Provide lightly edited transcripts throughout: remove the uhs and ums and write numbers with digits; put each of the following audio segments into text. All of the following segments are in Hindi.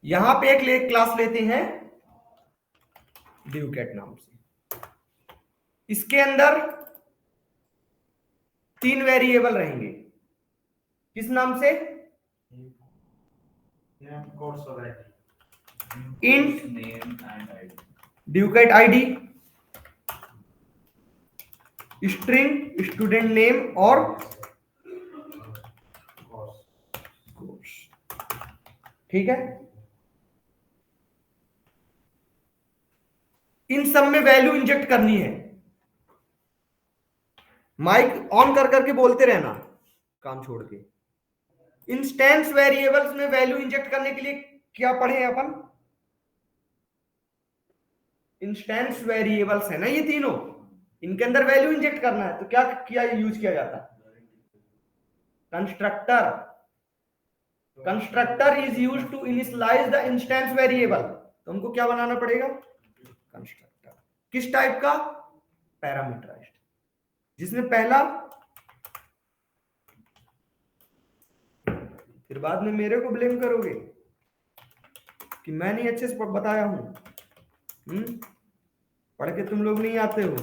यहां पे एक क्लास लेते हैं ड्यूकेट नाम से। इसके अंदर 3 वेरिएबल रहेंगे। किस नाम से? Int ducat ID, string student name और कोर्स। ठीक है, इन सब में वैल्यू इंजेक्ट करनी है। माइक ऑन कर करके बोलते रहना काम छोड़ के। इंस्टेंस वेरिएबल्स में वैल्यू इंजेक्ट करने के लिए क्या पढ़े अपन? इंस्टेंस वेरिएबल्स है ना ये तीनों, इनके अंदर वैल्यू इंजेक्ट करना है तो क्या किया यूज किया जाता है? Constructor. Constructor is used to initialise the instance variable. तो हमको क्या बनाना पड़ेगा? कंस्ट्रक्टर। किस टाइप का? पैरामीटराइज्ड, जिसमें पहला, फिर बाद में मेरे को ब्लेम करोगे कि मैं नहीं अच्छे से बताया हूं। पढ़ के तुम लोग नहीं आते हो।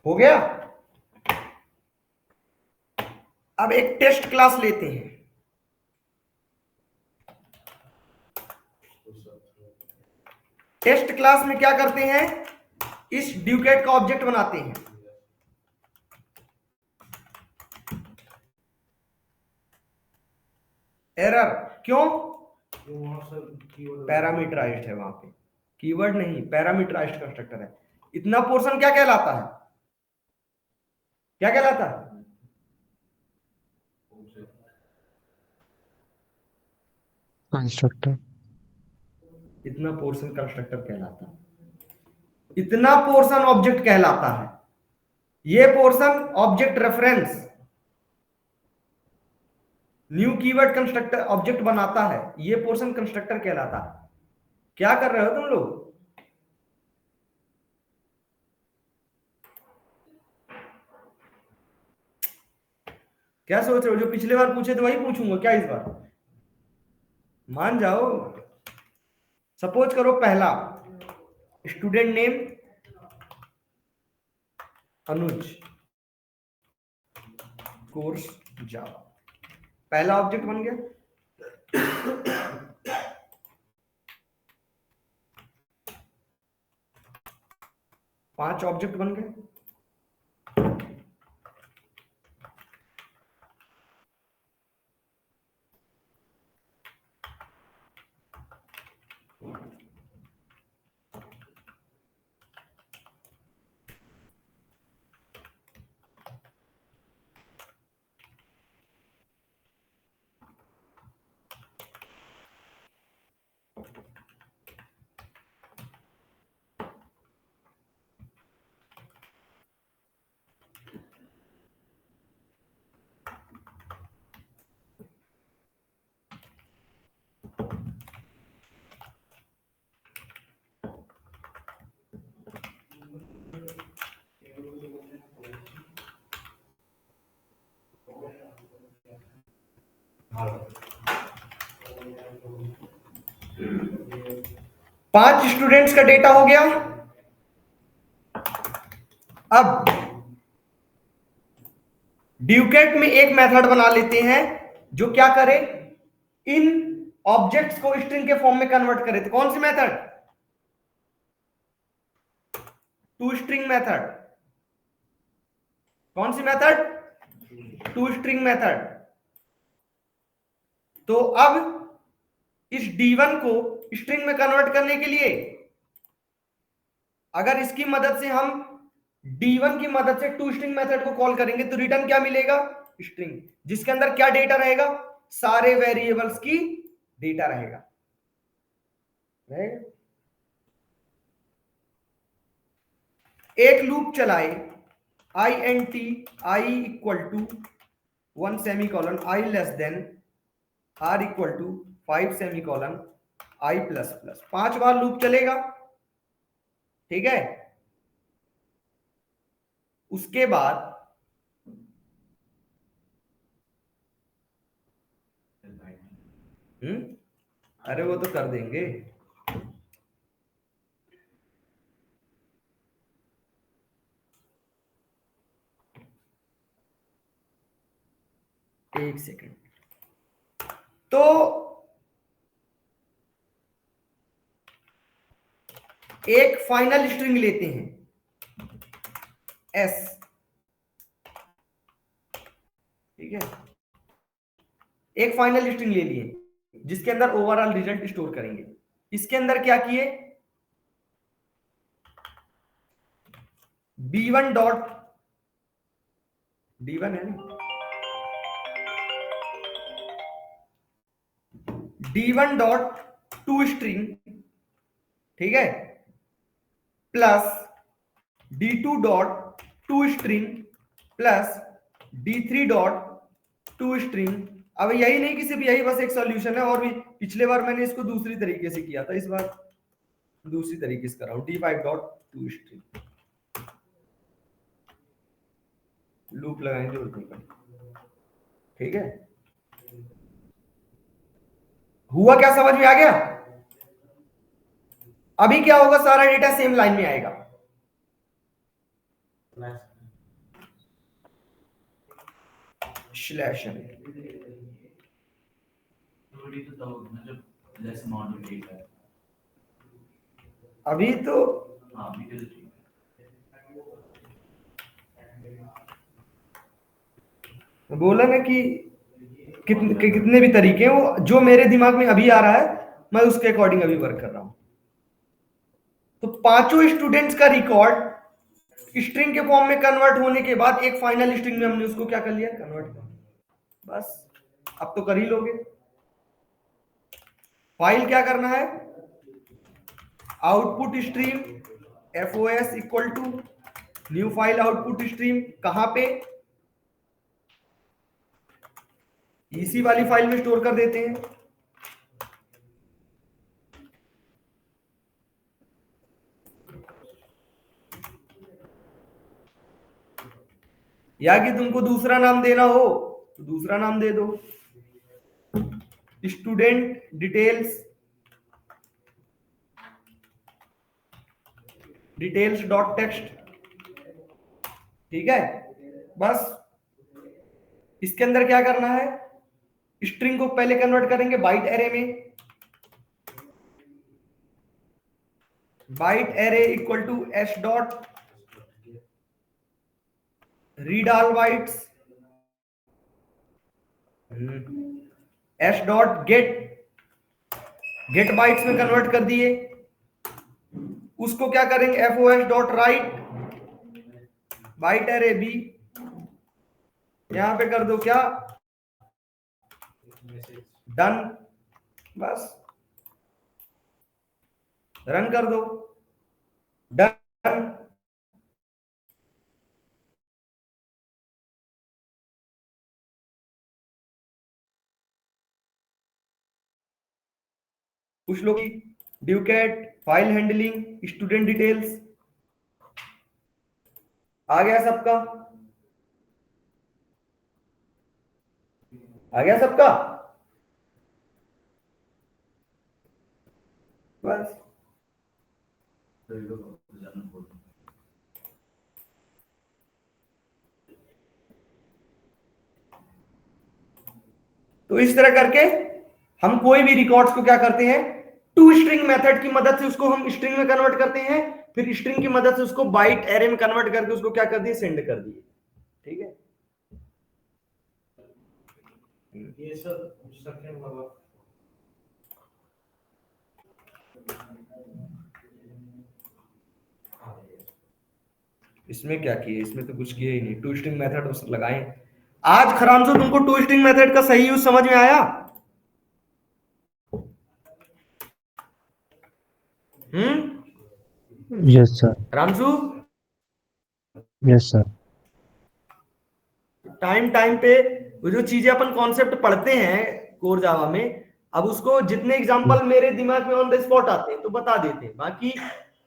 हो गया? अब एक टेस्ट क्लास लेते हैं। टेस्ट क्लास में क्या करते हैं? इस ड्यूकेट का ऑब्जेक्ट बनाते हैं। एरर क्यों? पैरामीटराइज्ड है वहां पे, कीवर्ड नहीं, पैरामीटराइज्ड कंस्ट्रक्टर है। इतना पोर्शन क्या कहलाता है? क्या कहलाता है? कंस्ट्रक्टर। इतना पोर्शन कंस्ट्रक्टर कहलाता है। इतना पोर्शन ऑब्जेक्ट कहलाता है। ये portion object reference new keyword constructor object बनाता है। ये पोर्शन कंस्ट्रक्टर कहलाता है। क्या कर रहे हो तुम लोग? क्या सोच रहे हो? जो पिछले बार पूछे थे वही पूछूंगा क्या इस बार? मान जाओ। सपोज करो पहला स्टूडेंट नेम अनुज, कोर्स जावा। पहला ऑब्जेक्ट बन गया। 5 ऑब्जेक्ट बन गए। पांच स्टूडेंट्स का डेटा हो गया। अब ड्यूकेट में एक मेथड बना लेते हैं जो क्या करे, इन ऑब्जेक्ट्स को स्ट्रिंग के फॉर्म में कन्वर्ट करे। तो कौन सी मेथड? To string method. कौन सी मेथड? To string method. तो अब इस D1 को स्ट्रिंग में कन्वर्ट करने के लिए अगर इसकी मदद से हम D1 की मदद से टू स्ट्रिंग मेथड को कॉल करेंगे तो रिटर्न क्या मिलेगा? स्ट्रिंग, जिसके अंदर क्या डेटा रहेगा? सारे वेरिएबल्स की डेटा रहेगा, रहेगा। एक लूप चलाए I N T I equal to 1 semicolon I less than or equal to 5 semicolon I plus plus, 5 बार लूप चलेगा, ठीक है। उसके बाद अरे वो तो कर देंगे। एक सेकंड। तो एक फाइनल स्ट्रिंग लेते हैं एस, ठीक है। एक फाइनल स्ट्रिंग ले लिए जिसके अंदर ओवरऑल रिजल्ट स्टोर करेंगे। इसके अंदर क्या किए, b1 डॉट d1 है ना, d1 डॉट टू स्ट्रिंग, ठीक है, plus d2 dot to string plus d3 dot to string. अब यही नहीं कि सिर्फ यही बस एक सॉल्यूशन है, और भी पिछले बार मैंने इसको दूसरी तरीके से किया था, इस बार दूसरी तरीके से कर रहा हूं, d5 dot to string, loop लगाने की जरूरत नहीं पड़ी, ठीक है। हुआ क्या, समझ में आ गया। अभी क्या होगा, सारा डेटा सेम लाइन में आएगा, स्लैश अभी तो बोला ना कि कितने भी तरीके हैं, वो जो मेरे दिमाग में अभी आ रहा है मैं उसके अकॉर्डिंग अभी वर्क कर रहा हूं। तो पांचों स्टूडेंट्स का रिकॉर्ड स्ट्रिंग के फॉर्म में कन्वर्ट होने के बाद एक फाइनल स्ट्रिंग में हमने उसको क्या कर लिया, कन्वर्ट कर। बस अब तो कर ही लोगे। फाइल क्या करना है, output stream FOS equal to new file output stream, कहां पे, इसी वाली फाइल में स्टोर कर देते हैं। या कि तुमको दूसरा नाम देना हो तो दूसरा नाम दे दो, स्टूडेंट डिटेल्स डॉट टेक्स्ट, ठीक है। बस इसके अंदर क्या करना है, स्ट्रिंग को पहले कन्वर्ट करेंगे बाइट एरे में, byte array equal to S dot read all bytes, S dot get bytes में कन्वर्ट कर दिए। उसको क्या करेंगे, FOS dot write byte array B, यहां पे कर दो क्या, डन। बस रन कर दो, डन। कुछ लोग ड्यूकेट फाइल हैंडलिंग स्टूडेंट डिटेल्स आ गया सबका, आ गया सबका। बस तो इस तरह करके हम कोई भी रिकॉर्ड्स को क्या करते हैं, टू स्ट्रिंग मेथड की मदद से उसको हम स्ट्रिंग में कन्वर्ट करते हैं, फिर स्ट्रिंग की मदद से उसको बाइट एरे में कन्वर्ट करके उसको क्या कर दिए, सेंड कर दिए, ठीक है। ये सब इसमें क्या किए, इसमें तो कुछ किया ही नहीं, टू स्ट्रिंग मेथड लगाए। आज खरामजो तुमको टू स्ट्रिंग मेथड का सही यूज समझ में आया। Yes sir. Ramsu, yes sir. Time time पे वो जो चीजें अपन कॉन्सेप्ट पढ़ते हैं कोर जावा में, अब उसको जितने एग्जांपल मेरे दिमाग में ऑन द स्पॉट आते हैं तो बता देते हैं, बाकी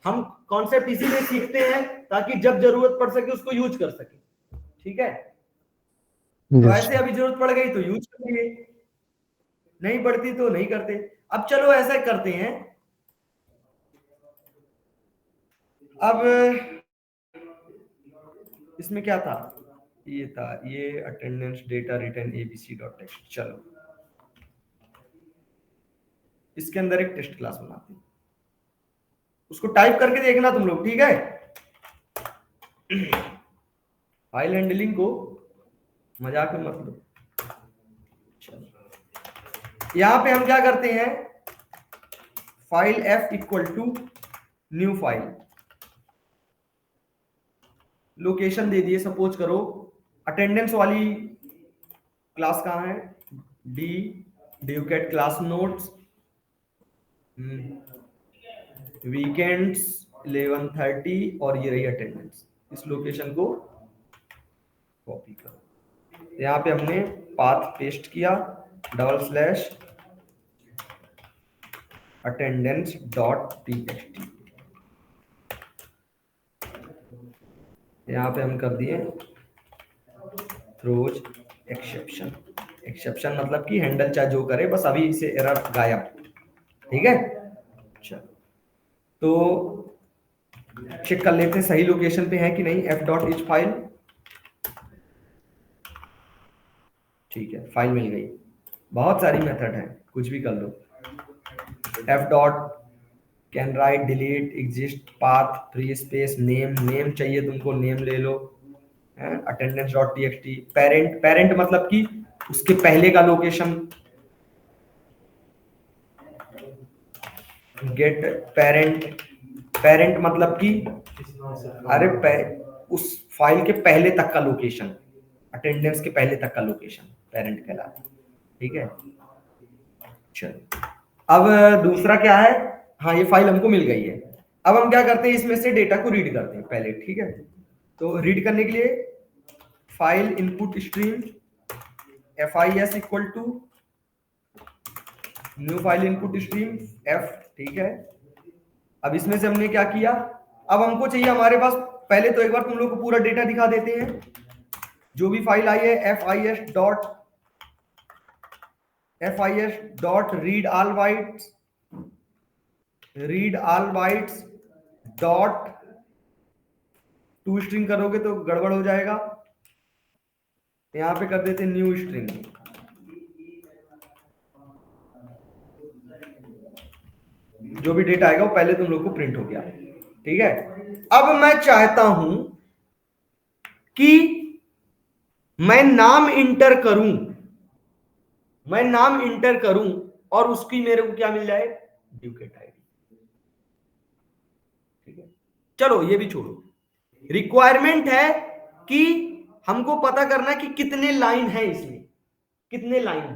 हम कॉन्सेप्ट इसीलिए सीखते हैं ताकि जब जरूरत पड़ सके उसको यूज कर सके। ठीक है, तो यस ऐसे अभी जरूरत पड़ गई तो यूज करेंगे, नहीं पड़ती तो नहीं करते। अब चलो ऐसा करते हैं, अब इसमें क्या था, ये था ये attendance data return ABC dot text. चलो इसके अंदर एक टेस्ट क्लास बनाते हैं, उसको टाइप करके देखना तुम लोग, ठीक है। फाइल हैंडलिंग को मजाक में मत लो। यहां पे हम क्या करते हैं, file F equal to new file, location दे दिए, सपोज करो अटेंडेंस वाली क्लास कहां है, D Ducat class notes weekends 11:30 और ये रही अटेंडेंस। इस लोकेशन को कॉपी करो, यहाँ पे हमने पाथ पेस्ट किया, double slash attendance dot TXT, यहाँ पे हम कर दिए थ्रोज एक्सेप्शन। एक्सेप्शन मतलब कि हैंडल चाहे जो करे, बस अभी इसे एरर गायब। ठीक है, चलो तो चेक कर लेते हैं सही लोकेशन पे है कि नहीं। एफ डॉट इच फाइल, ठीक है, फाइल मिल गई। बहुत सारी मेथड है, कुछ भी कर लो। F dot can write delete exist path free space name, name चाहिए तुमको, नेम ले लो। Attendance dot TXT parent, parent मतलब कि उसके पहले का लोकेशन। गेट पेरेंट, पेरेंट मतलब कि अरे उस फाइल के पहले तक का लोकेशन, अटेंडेंस के पहले तक का लोकेशन पेरेंट कहलाता है। ठीक है, चलो अब दूसरा क्या है, हाँ ये फाइल हमको मिल गई है। अब हम क्या करते हैं, इसमें से डेटा को रीड करते हैं पहले। ठीक है, तो रीड करने के लिए file input stream FIS equal to new file input stream F। ठीक है, अब इसमें से हमने क्या किया, अब हमको चाहिए हमारे पास, पहले तो एक बार तुम लोग को पूरा डेटा दिखा देते हैं। जो भी फाइल आई है FIS dot read all bytes, read all bytes dot to string करोगे तो गड़बड़ हो जाएगा, यहां पे कर देते न्यू स्ट्रिंग। जो भी डेटा आएगा वो पहले तुम लोग को प्रिंट हो गया। ठीक है, अब मैं चाहता हूं कि मैं नाम इंटर करूं, मैं नाम इंटर करूं और उसकी मेरे को क्या मिल जाए, ड्यूकेट आईडी। ठीक है, चलो ये भी छोड़ो, रिक्वायरमेंट है कि हमको पता करना है कि कितने लाइन है इसमें, कितने लाइन है।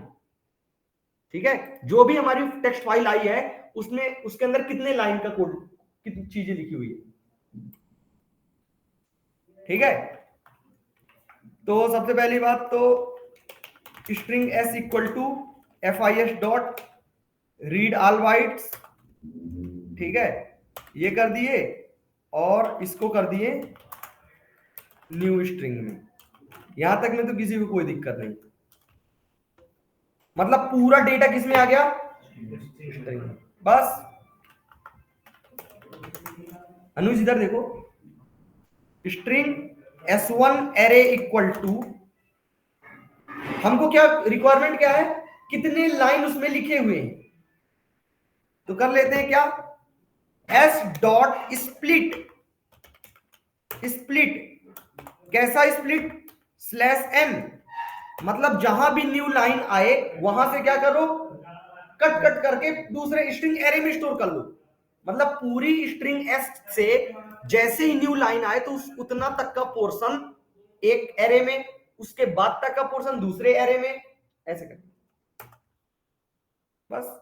ठीक है, जो भी हमारी टेक्स्ट फाइल आई है उसमें, उसके अंदर कितने लाइन का कोड, कितनी चीजें लिखी हुई है। ठीक है, तो सबसे पहली बात तो string s equal to FIS dot read all bytes. ठीक है, ये कर दिए और इसको कर दिए न्यू स्ट्रिंग में। यहां तक में तो किसी को कोई दिक्कत नहीं, मतलब पूरा डेटा किस में आ गया, स्ट्रिंग में। बस अनुज इधर देखो, string S1 array equal to, हमको क्या रिक्वायरमेंट क्या है, कितने लाइन उसमें लिखे हुए हैं। तो कर लेते हैं क्या, S डॉट स्प्लिट, स्प्लिट कैसा स्प्लिट, /n, मतलब जहां भी न्यू लाइन आए वहां से क्या करो, कट कट करके दूसरे स्ट्रिंग एरे में स्टोर कर लो। मतलब पूरी स्ट्रिंग एस से जैसे ही न्यू लाइन आए तो उतना तक का पोर्शन एक एरे में, उसके बाद तक का पोर्शन दूसरे एरे में, ऐसे कर बस।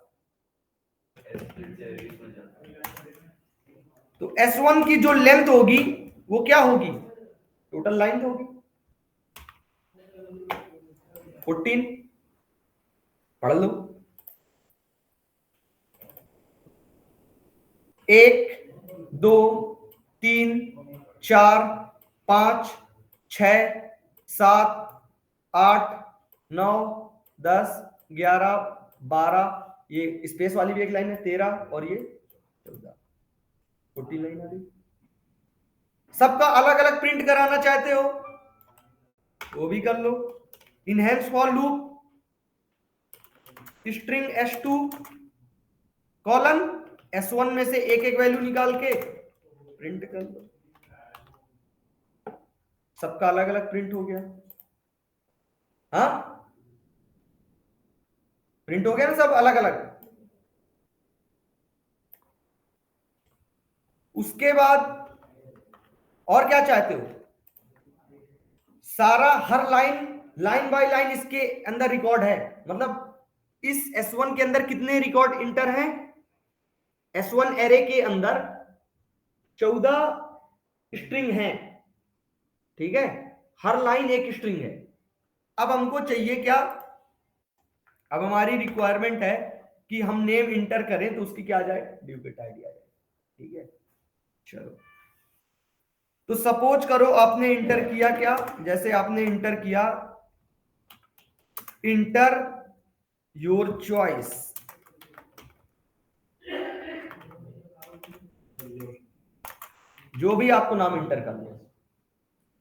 तो S1 की जो लेंथ होगी वो क्या होगी, टोटल लाइन होगी 14, पढ़ लो। 1 2 3 4 5 6 7 8 9 10 11 12, ये स्पेस वाली भी एक लाइन है 13, और ये 14, 14 लाइन आ गई। सबका अलग अलग प्रिंट कराना चाहते हो वो भी कर लो। Enhance for loop string S2 colon S1 में से एक एक वैल्यू निकाल के प्रिंट कर लो। सबका अलग अलग प्रिंट हो गया, हाँ प्रिंट हो गया ना सब अलग अलग। उसके बाद और क्या चाहते हो, सारा हर लाइन लाइन बाय लाइन इसके अंदर रिकॉर्ड है, मतलब इस S1 के अंदर कितने रिकॉर्ड इंटर हैं, S1 एरे के अंदर 14 स्ट्रिंग हैं, ठीक है, हर लाइन एक स्ट्रिंग है। अब हमको चाहिए क्या, अब हमारी रिक्वायरमेंट है कि हम नेम इंटर करें तो उसकी क्या आ जाए, ड्यूकेट आईडी आ जाए, ठीक है। चलो तो सपोज करो आपने इंटर किया क्या, जैसे आपने इंटर किया इंटर योर चॉइस, जो भी आपको नाम इंटर करना है,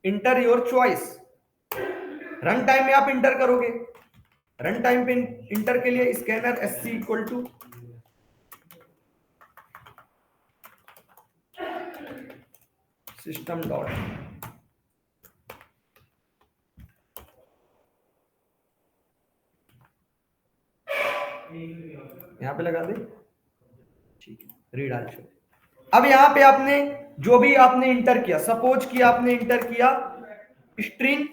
inter your choice. Run time में आप इंटर करोगे, रन टाइम पे इंटर के लिए scanner SC equal to system dot, यहां पे लगा दे, ठीक है, रीड आल शो। अब यहां पे आपने जो भी आपने इंटर किया, सपोज कि आपने इंटर किया string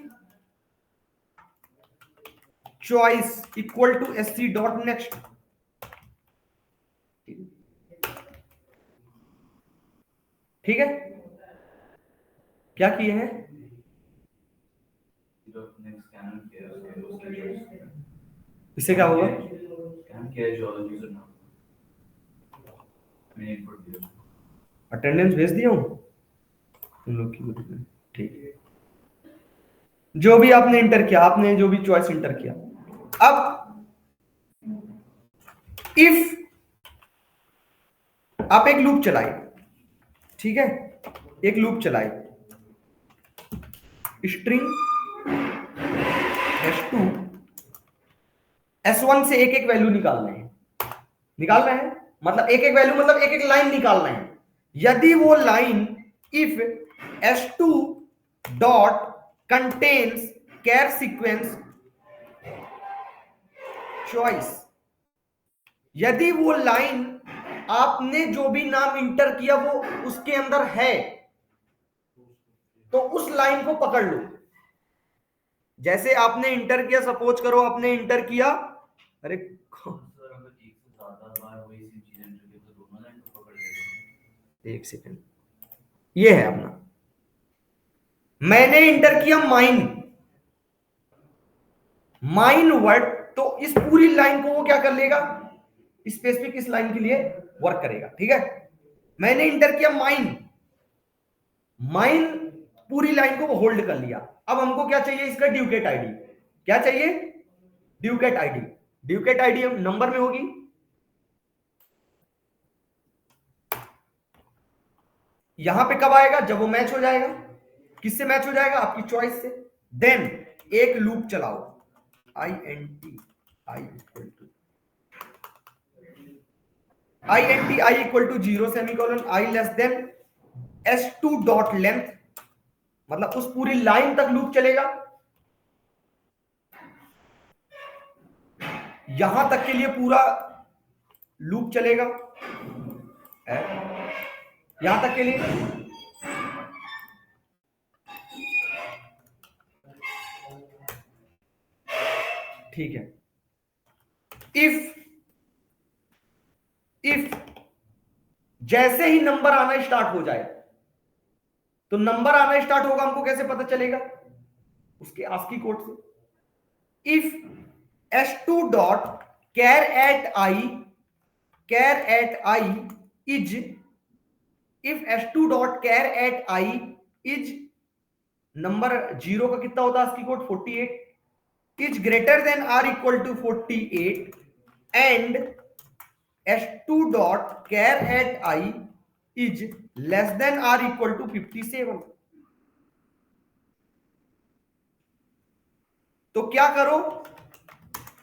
choice equal to SC dot next, ठीक है, क्या किए हैं, इससे क्या होगा, अटेंडेंस भेज दिया हूं तुम लोग की, ठीक है, जो भी आपने इंटर किया, आपने जो भी चॉइस इंटर किया। अब इफ आप एक लूप चलाए, ठीक है, एक लूप चलाए स्ट्रिंग S2 S1 से एक एक वैल्यू निकाल रहे हैं, निकाल रहे हैं मतलब एक एक वैल्यू मतलब एक एक लाइन निकाल रहे हैं। यदि वो line if S2 dot contains char sequence choice, यदि वो लाइन आपने जो भी नाम इंटर किया वो उसके अंदर है तो उस लाइन को पकड़ लो। जैसे आपने इंटर किया, सपोज करो आपने इंटर किया, अरे एक सेकंड, ये है अपना, मैंने इंटर किया माइन, माइन वर्ड, तो इस पूरी लाइन को वो क्या कर लेगा, स्पेसिफिक इस लाइन के लिए वर्क करेगा, ठीक है। मैंने इंटर किया माइन, माइन पूरी लाइन को वो होल्ड कर लिया। अब हमको क्या चाहिए, इसका ड्यूकेट आईडी, क्या चाहिए, ड्यूकेट आईडी, ड्यूकेट आईडी नंबर में होगी, यहां पे कब आएगा, जब वो मैच हो जाएगा, किससे मैच हो जाएगा, आपकी चॉइस से। देन एक लूप चलाओ INT I equal to 0 semicolon, I less than S2 dot length, मतलब उस पूरी लाइन तक लूप चलेगा, यहां तक के लिए पूरा लूप चलेगा, यहां तक के लिए, ठीक है। इफ जैसे ही नंबर आना स्टार्ट हो जाए, तो नंबर आना स्टार्ट होगा, हमको कैसे पता चलेगा? उसके ASCII कोड से। If s2 dot char at I is, if s2 dot char at I is, number 0 का कितना होता है ASCII code? 48, is greater than or equal to 48 and s2 dot char at I is less than or equal to 57। तो क्या करो?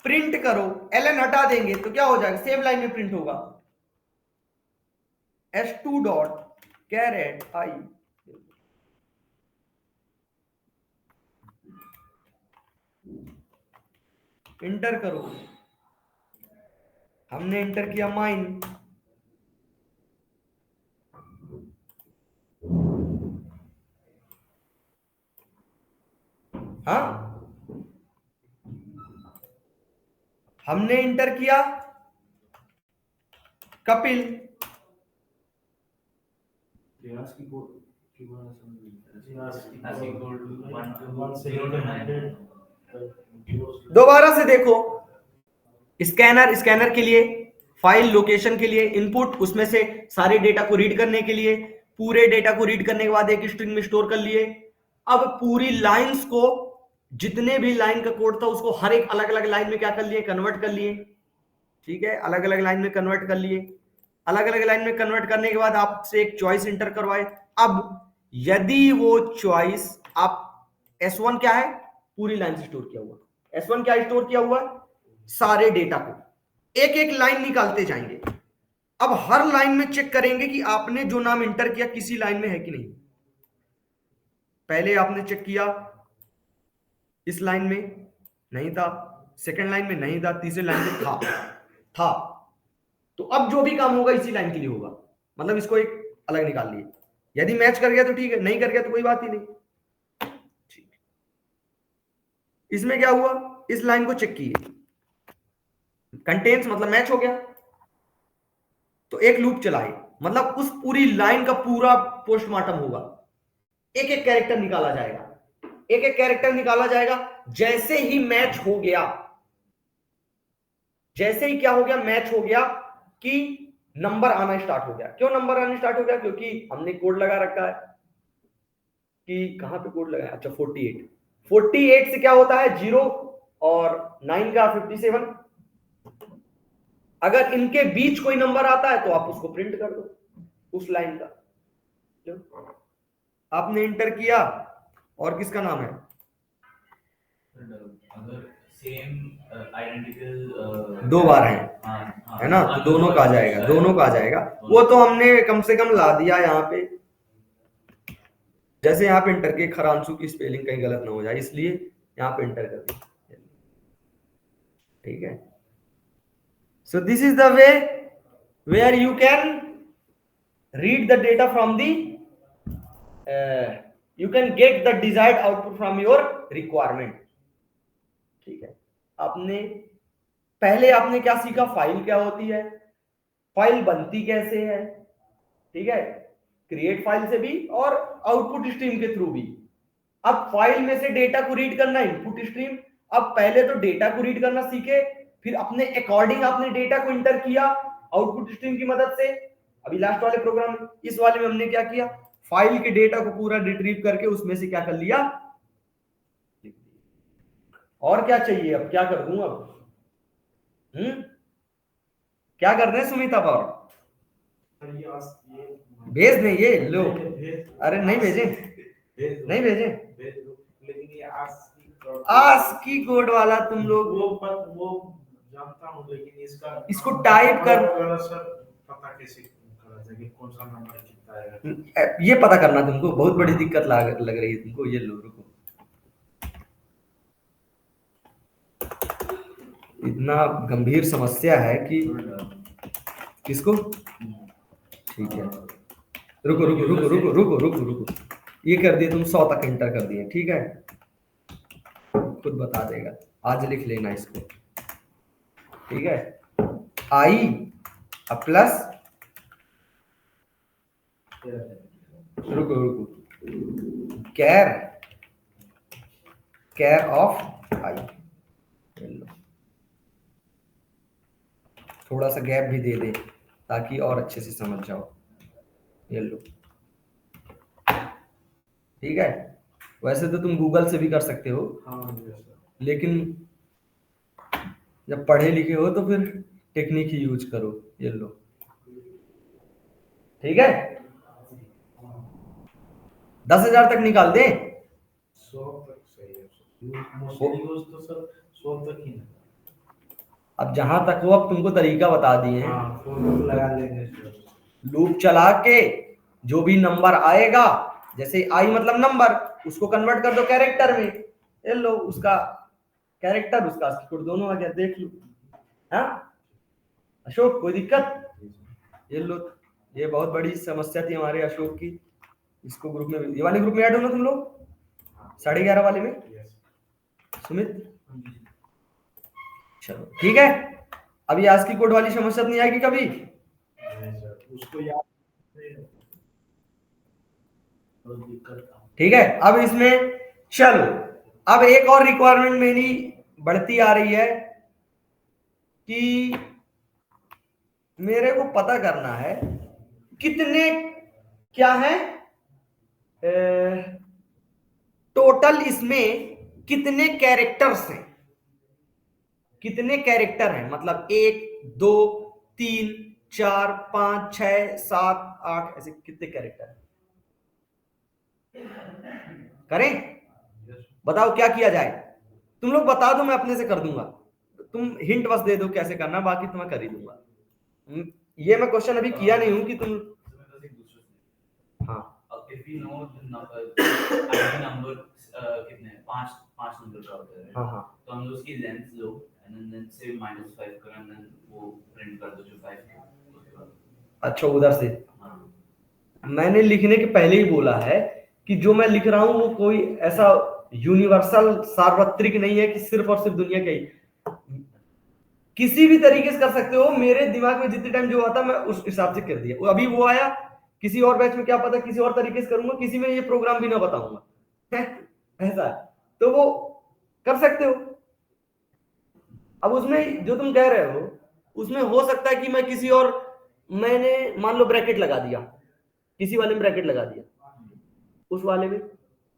प्रिंट करो। ln हटा देंगे तो क्या हो जाएगा? सेम लाइन में प्रिंट होगा, s2 dot char at I. Enter करो। हमने इंटर किया माइन, हाँ हमने इंटर किया कपिल, दोबारा से देखो। स्कैनर, स्कैनर के लिए फाइल लोकेशन के लिए इनपुट, उसमें से सारे डेटा को रीड करने के लिए, पूरे डेटा को रीड करने के बाद एक स्ट्रिंग में स्टोर कर लिए। अब पूरी लाइंस को, जितने भी लाइन का कोड था उसको हर एक अलग अलग लाइन में क्या कर लिए? कन्वर्ट कर लिए। ठीक है, अलग अलग लाइन में कन्वर्ट कर लिए। अलग अलग लाइन में कन्वर्ट करने के बाद आपसे एक चॉइस इंटर करवाए। अब यदि वो चॉइस आप S1 क्या है? पूरी लाइन से स्टोर किया हुआ। S1 क्या स्टोर किया हुआ? सारे डेटा को। एक एक लाइन निकालते जाएंगे। अब हर लाइन में चेक करेंगे कि आपने जो नाम इंटर किया किसी लाइन में है कि नहीं। पहले आपने चेक किया, इस लाइन में नहीं था, सेकंड लाइन में नहीं था, तीसरे लाइन में था। तो अब जो भी काम होगा इसी लाइन के लिए होगा, मतलब इसको एक अलग निकाल लिए। यदि मैच कर गया तो ठीक है, नहीं कर गया तो कोई बात ही नहीं। ठीक, इसमें क्या हुआ? इस लाइन को चेक किए, कंटेन्स मतलब मैच हो गया, तो एक लूप चलाए, मतलब उस पूरी लाइन का पूरा पोस्टमार्टम होगा। एक एक कैरेक्टर निकाला जाएगा, एक एक कैरेक्टर निकाला जाएगा। जैसे ही मैच हो गया, जैसे ही क्या हो गया? मैच हो गया कि नंबर आना स्टार्ट हो गया। क्यों नंबर आना स्टार्ट हो गया? क्योंकि हमने कोड लगा रखा है कि कहां पे कोड लगा है? अच्छा 48 से क्या होता है? 0 और 9 का 57। अगर इनके बीच कोई नंबर आता है तो आप उसको प्रिंट कर दो, उस लाइन का। आपने इंटर किया, और किसका नाम है? अगर सेम आइडेंटिकल दो बार है, है ना? तो दोनों का आ जाएगा, दोनों का आ जाएगा। वो तो हमने कम से कम ला दिया यहाँ पे। जैसे यहाँ पे इंटर के खरांशु की स्पेलिंग कहीं गलत ना हो जाए, इसलिए यहाँ पे इंटर कर दिया। ठीक है, so this is the way where you can read the data from the you can get the desired output from your requirement। ठीक है, आपने पहले आपने क्या सीखा? फाइल क्या होती है, फाइल बनती कैसे है। ठीक है, क्रिएट फाइल से भी और आउटपुट स्ट्रीम के थ्रू भी। अब फाइल में से डेटा को रीड करना, इनपुट स्ट्रीम। अब पहले तो डेटा को रीड करना सीखे, फिर अपने अकॉर्डिंग आपने डेटा को इंटर किया आउटपुट स्ट्रीम की मदद से। अभी लास्ट वाले प्रोग्राम में, इस वाले में हमने क्या किया? फाइल के डेटा को पूरा रिट्रीव करके उसमें से क्या कर लिया? और क्या चाहिए? अब क्या कर दूं? अब क्या कर रहे हैं सुमित? अब और भेज दें ये लो। अरे नहीं भेजे, नहीं भेजे। लेकिन ये ASCII कोड वाला तुम लोग वो जानता हूँ, लेकिन इसको टाइप कर, पता कैसे करा जाए कि कौन सा नंबर कितना है? ये पता करना तुमको बहुत बड़ी दिक्कत लग रही है तुमको। ये लो, रुको, इतना गंभीर समस्या है कि किसको? ठीक है, रुको रुको रुको रुको रुको रुको रुको, ये कर दिए तुम 100 तक इंटर कर दिए। ठीक है, खुद बता देगा, आज लिख लेना इसको। ठीक है, आई प्लस रुको रुको, कैर कैर ऑफ आई, थोड़ा सा गैप भी दे दे ताकि और अच्छे से समझ जाओ। ये लो, ठीक है। वैसे तो तुम गूगल से भी कर सकते हो, हाँ yes sir. लेकिन जब पढ़े लिखे हो तो फिर टेक्निक ही यूज करो। ये लो, ठीक है। 10,000 तक निकाल दे। 100 तक सही है मोस्टली यूज तो सर 100 तक ही ना। अब जहां तक हो, अब तुमको तरीका बता दिए हैं। हाँ 4 तक लगा लेंगे सर। लूप चला के जो भी नंबर आएगा, जैसे आई मतलब नंबर, उसको कन्वर्ट कर दो कैरेक्टर में। ये लो, उसका कैरेक्टर उसका कोड दोनों आ गया, देख लो। हाँ अशोक, कोई दिक्कत? ये लो, ये बहुत बड़ी समस्या थी हमारे अशोक की। इसको ग्रुप में, ये वाले ग्रुप में ऐड हो ना तुम लोग, 11:30 वाले में। सुमित, चलो ठीक है। अभी आज की कोड वाली समस्या नहीं आएगी कभी। उसको याद ठीक है। अब इसमें चलो, अब एक और रिक्वायरमेंट मेरी बढ़ती आ रही है कि मेरे को पता करना है कितने क्या है टोटल, इसमें कितने कैरेक्टर्स हैं, कितने कैरेक्टर हैं, मतलब 1 2 3 4 5 6 7 8, ऐसे कितने कैरेक्टर हैं? करें? बताओ क्या किया जाए। तुम लोग बता दो, मैं अपने से कर दूंगा। तुम हिंट बस दे दो कैसे करना, बाकी तो मैं कर ही दूंगा। ये मैं क्वेश्चन अभी किया नहीं हूं कि तुम, हाँ अब if we know the number कितने हैं, पांच नंबर का होता है, हाँ हाँ, तो हम लोग उसकी लेंथ लो एंड देन से -5 करो एंड देन वो प्रिंट कर दो जो 5 है उसके बाद। अच्छा उधर से। हाँ मैंने लिखने के पहले ही बोला है कि जो मैं लिख रहा हूं वो कोई ऐसा यूनिवर्सल सार्वत्रिक नहीं है कि सिर्फ और सिर्फ दुनिया का ही, किसी भी तरीके से कर सकते हो। मेरे दिमाग में जितने टाइम जो आता मैं उस हिसाब से कर दिया। वो अभी वो आया, किसी और बैच में क्या पता किसी और तरीके से करूंगा, किसी में ये प्रोग्राम भी ना बताऊंगा ऐसा, तो वो कर सकते हो। अब उसमें जो तुम कह रहे हो, उसमें हो सकता है कि मैं किसी और, मैंने मान लो ब्रैकेट लगा दिया, किसी वाले में ब्रैकेट लगा दिया, उस वाले में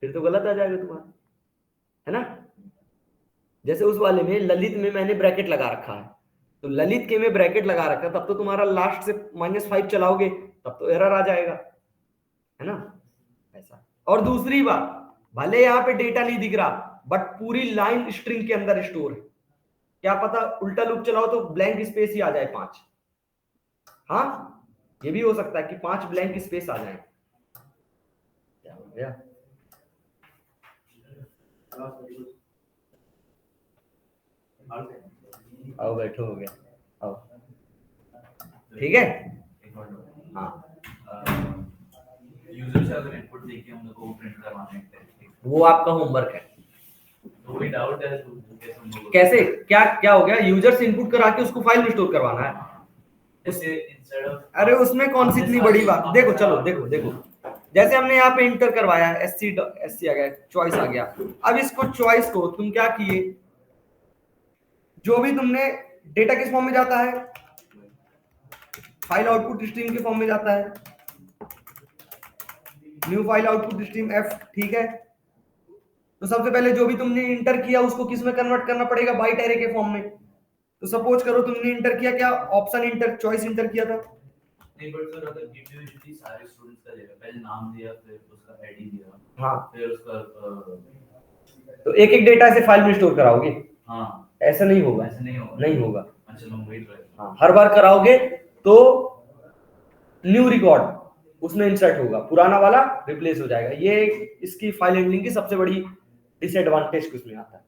फिर तो गलत आ जाएगा तुम्हारा, है ना। जैसे उस वाले में ललित में मैंने ब्रैकेट लगा रखा है, तो ललित के में ब्रैकेट लगा रखा है, तब तो तुम्हारा लास्ट से -5 चलाओगे तब तो एरर आ जाएगा, है ना ऐसा। और दूसरी बात, भले यहाँ पे डेटा नहीं दिख रहा बट पूरी लाइन स्ट्रिंग के अंदर स्टोर है, क्या पता उल्टा लूप चलाओ तो ब्लैंक स्पेस ही आ जाए 5। हाँ ये भी हो सकता है कि 5 ब्लैंक स्पेस आ जाए। क्या हो गया? आओ बैठो, हो गया, आओ, ठीक है। हाँ यूजर से अगर इनपुट देके हम लोग को प्रिंट करवाना है, वो आपका होमवर्क है। तो कोई डाउट है तो कैसे हम लोग कैसे, क्या क्या हो गया? यूजर से इनपुट करा के उसको फाइल में स्टोर करवाना है। जैसे इंस्टेड ऑफ, अरे उसमें कौन सी इतनी बड़ी बात, देखो चलो देखो देखो, जैसे हमने यहाँ पे इंटर करवाया, SC आ गया, चॉइस आ गया। अब इसको चॉइस को तुम क्या किए, जो भी तुमने डेटा किस फॉर्म में जाता है, फाइल आउटपुट स्ट्रीम के फॉर्म में जाता है, new file output stream F, ठीक है। तो सबसे पहले जो भी तुमने इंटर किया उसको किस में कन्वर्ट करना पड़ेगा, बाइट एरे के फॉर्म में। तो सपोज करो तुमने इंटर किया क्या, ऑप्शन इंटर, चॉइस इंटर किया था। नहीं बट सर अगर गिव यूजुअली सारे स्टूडेंट्स का देगा, पहले नाम दिया फिर उसका आईडी दिया, हाँ फिर उसका तो एक एक डेटा ऐसे फाइल में स्टोर कराओगे, हाँ ऐसा नहीं होगा, ऐसे नहीं होगा, नहीं होगा। अच्छा हम वेट कर, हाँ हर बार कराओगे तो न्यू रिकॉर्ड उसमें इंसर्ट होगा, पुराना वाला रिप्लेस हो जाएगा। ये इसकी फाइल हैंडलिंग की सबसे बड़ी डिसएडवांटेज उसमें आता है,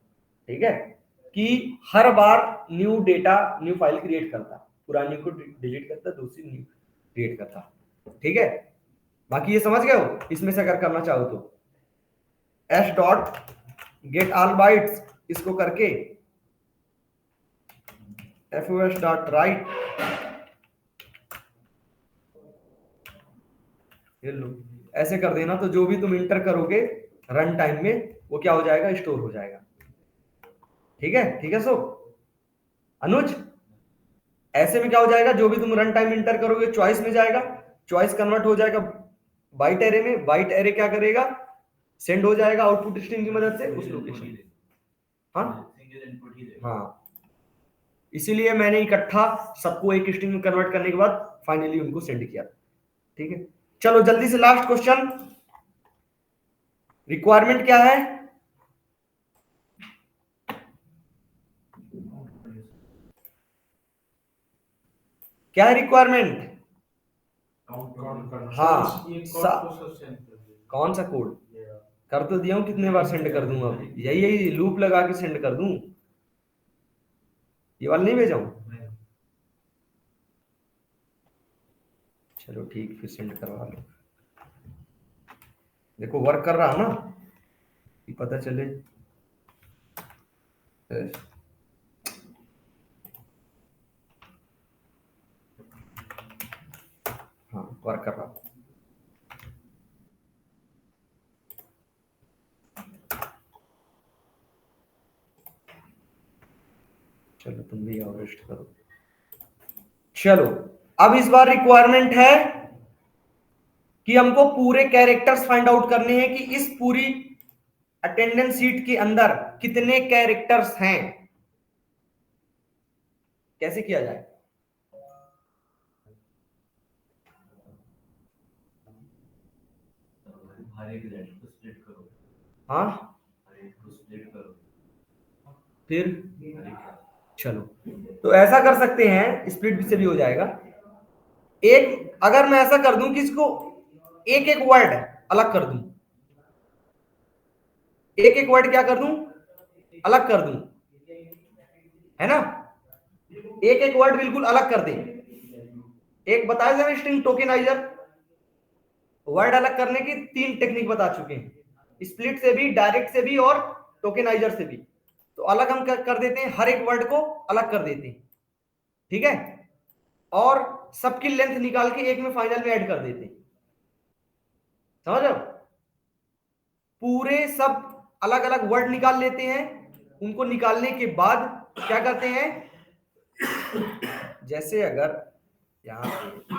ठीक है, कि हर बार new data new file create करता, पुरानी को डिलीट करता, दूसरी न्यू क्रिएट करता, ठीक है। बाकी ये समझ गए हो, इसमें से अगर करना चाहो तो s dot get all bytes इसको करके fos डॉट राइट, फिर लो, ऐसे कर देना, तो जो भी तुम इंटर करोगे रन टाइम में वो क्या हो जाएगा, स्टोर हो जाएगा। ठीक है, ठीक है। सो अनुज, ऐसे में क्या हो जाएगा, जो भी तुम रन टाइम इंटर करोगे चॉइस में जाएगा, चॉइस कन्वर्ट हो जाएगा बाइट एरे में, बाइट एरे क्या करेगा, सेंड हो जाएगा आउटपुट स्ट्रिंग की मदद से उस लोकेशन। हाँ सिंगल इनपुट ही देगा। हाँ, इसीलिए मैंने इकट्ठा सबको एक स्ट्रिंग में कन्वर्ट करने के बाद फाइनली उनको सेंड किया। ठीक है, चलो जल्दी से लास्ट क्वेश्चन, रिक्वायरमेंट क्या है? क्या है रिक्वायरमेंट? काउंट करना। हाँ, ये सा- कोड को सेंड कर दीजिए। कौन सा कोड? कर तो दिया हूं, कितने बार सेंड कर दूंगा? यही लूप लगा के सेंड कर दूं, ये वाला नहीं भेजा हूं? चलो ठीक, फिर सेंड करवा लो। देखो वर्क कर रहा ना, कि पता चले। हाँ वर्क कर रहा। चलो तुम भी आओ, रेस्ट करो। चलो अब इस बार रिक्वायरमेंट है कि हमको पूरे कैरेक्टर्स फाइंड आउट करने हैं कि इस पूरी अटेंडेंस शीट के अंदर कितने कैरेक्टर्स हैं। कैसे किया जाए? हर एक लेटर को स्प्लिट करो, हाँ हर एक को स्प्लिट करो, फिर हर एक चलो, तो ऐसा कर सकते हैं, स्प्लिट से भी हो जाएगा। एक अगर मैं ऐसा कर दूं कि इसको एक एक वर्ड अलग कर दूं, एक एक वर्ड क्या कर दूं, अलग कर दूं, है ना, एक एक वर्ड बिल्कुल अलग कर दें। एक बताया जाए स्ट्रिंग टोकेनाइजर, वर्ड अलग करने की 3 टेक्निक बता चुके हैं, स्प्लिट से भी, डायरेक्ट से भी और टोकेनाइजर से भी। तो अलग हम कर देते हैं, हर एक वर्ड को अलग कर देते हैं। ठीक है, और सबकी लेंथ निकाल के एक में फाइनल में ऐड कर देते हैं। समझ रहे हो? पूरे सब अलग अलग वर्ड निकाल लेते हैं, उनको निकालने के बाद क्या करते हैं, जैसे अगर यहां पे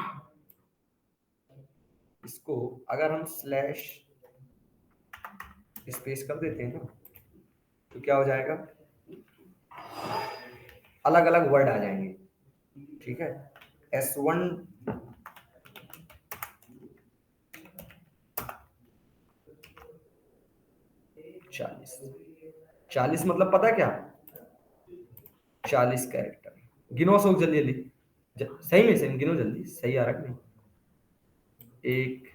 इसको अगर हम स्लैश स्पेस कर देते हैं ना, तो क्या हो जाएगा, अलग अलग वर्ड आ जाएंगे। ठीक है, S1 40 मतलब पता क्या, 40 कैरेक्टर। गिनो अशोक, जल्दी जल्दी, सही में सही गिनो जल्दी, सही आ रहा है नहीं? 1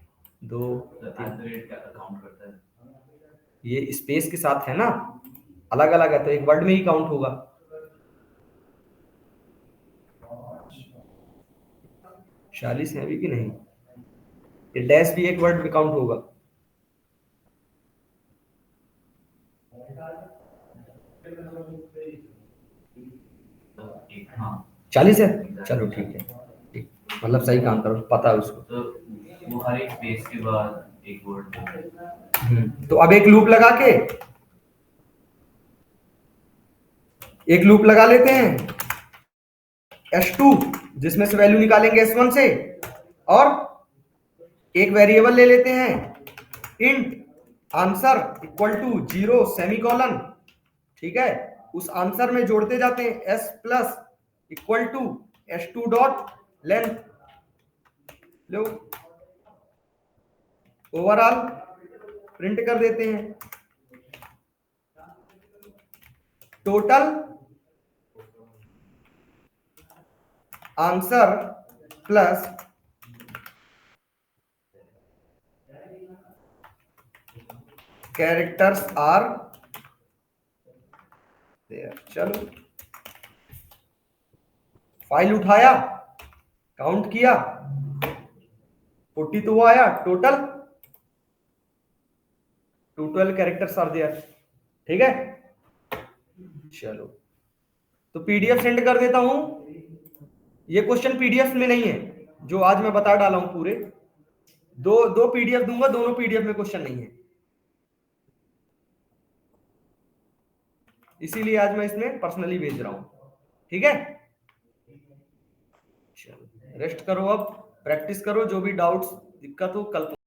2 3, का काउंट करता है। ये स्पेस के साथ है ना, अलग अलग है तो एक वर्ड में ही काउंट होगा। 40 है अभी कि नहीं, ये डैश भी एक वर्ड में काउंट होगा। हाँ 40 है, चलो ठीक है, ठीक, मतलब सही काम करो, पता है उसको। तो वो हर एक स्पेस के बाद एक वर्ड। तो अब एक लूप लगा लेते हैं S2, जिसमें से वैल्यू निकालेंगे S1 से, और एक वेरिएबल ले लेते हैं int answer equal to 0 semicolon. ठीक है, उस आंसर में जोड़ते जाते हैं S plus equal to S2 dot length, लो ओवरऑल प्रिंट कर देते हैं, total answer plus characters are there. चलो फाइल उठाया, काउंट किया, 40 तो वो आया, टोटल 212 कैरेक्टर्स आर देयर। ठीक है, चलो तो पीडीएफ सेंड कर देता हूं। ये क्वेश्चन पीडीएफ में नहीं है, जो आज मैं बता डाला हूं पूरे, दो दो पीडीएफ दूंगा, दोनों पीडीएफ में क्वेश्चन नहीं है, इसीलिए आज मैं इसमें पर्सनली भेज रहा हूं। ठीक है, चलो रेस्ट करो, अब प्रैक्टिस करो, जो भी डाउट्स दिक्कत हो कल